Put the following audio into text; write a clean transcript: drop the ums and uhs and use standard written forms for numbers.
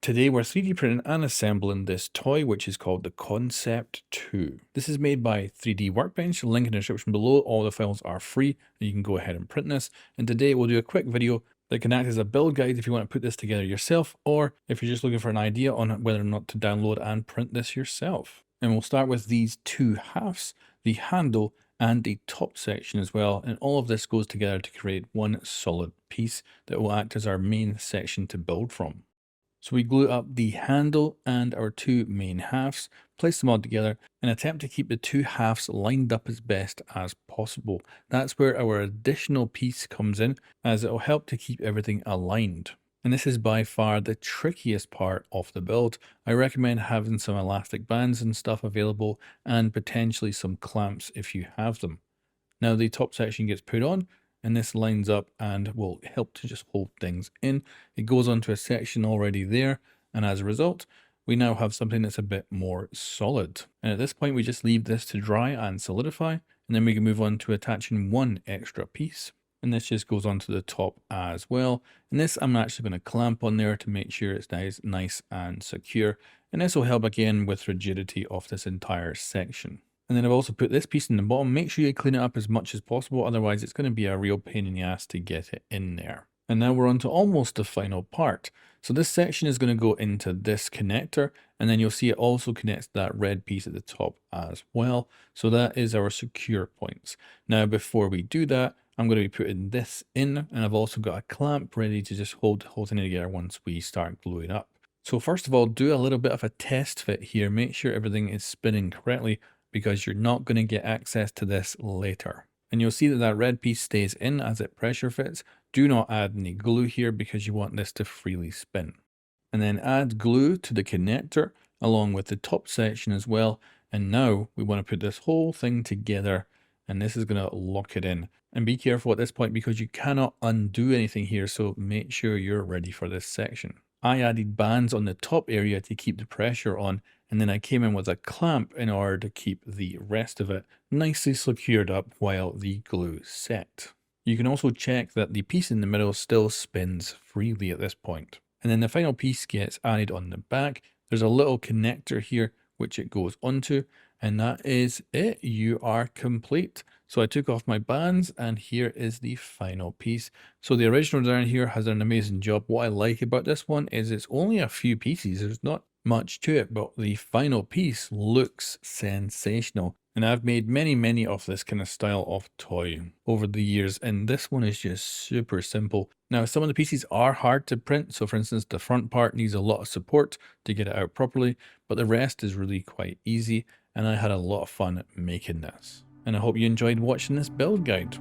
Today we're 3D printing and assembling this toy which is called the Concept 2. This is made by 3D Workbench, link in the description below. All the files are free and you can go ahead and print this. And today we'll do a quick video that can act as a build guide if you want to put this together yourself, or if you're just looking for an idea on whether or not to download and print this yourself. And we'll start with these two halves, the handle and the top section as well. And all of this goes together to create one solid piece that will act as our main section to build from. So we glue up the handle and our two main halves, place them all together, and attempt to keep the two halves lined up as best as possible. That's where our additional piece comes in, as it will help to keep everything aligned. And this is by far the trickiest part of the build. I recommend having some elastic bands and stuff available, and potentially some clamps if you have them. Now the top section gets put on, and this lines up and will help to just hold things in. It goes onto a section already there, and as a result, we now have something that's a bit more solid. And at this point, we just leave this to dry and solidify, and then we can move on to attaching one extra piece. And this just goes onto the top as well. And this I'm actually going to clamp on there to make sure it's nice and secure. And this will help again with rigidity of this entire section. And then I've also put this piece in the bottom. Make sure you clean it up as much as possible, otherwise it's going to be a real pain in the ass to get it in there. And now we're on to almost the final part. So this section is going to go into this connector, and then you'll see it also connects to that red piece at the top as well. So that is our secure points. Now before we do that, I'm going to be putting this in, and I've also got a clamp ready to just hold it together once we start gluing up. So first of all, do a little bit of a test fit here. Make sure everything is spinning correctly, because you're not going to get access to this later. And you'll see that that red piece stays in as it pressure fits. Do not add any glue here because you want this to freely spin. And then add glue to the connector along with the top section as well. And now we want to put this whole thing together, and this is going to lock it in. And be careful at this point because you cannot undo anything here, so make sure you're ready for this section. I added bands on the top area to keep the pressure on, and then I came in with a clamp in order to keep the rest of it nicely secured up while the glue set. You can also check that the piece in the middle still spins freely at this point. And then the final piece gets added on the back. There's a little connector here which it goes onto, and that is it. You are complete. So I took off my bands, and here is the final piece. So the original design here has done an amazing job. What I like about this one is it's only a few pieces. There's not much to it, but the final piece looks sensational. And I've made many of this kind of style of toy over the years, and this one is just super simple. Now, some of the pieces are hard to print. So for instance, the front part needs a lot of support to get it out properly, but the rest is really quite easy. And I had a lot of fun making this. And I hope you enjoyed watching this build guide.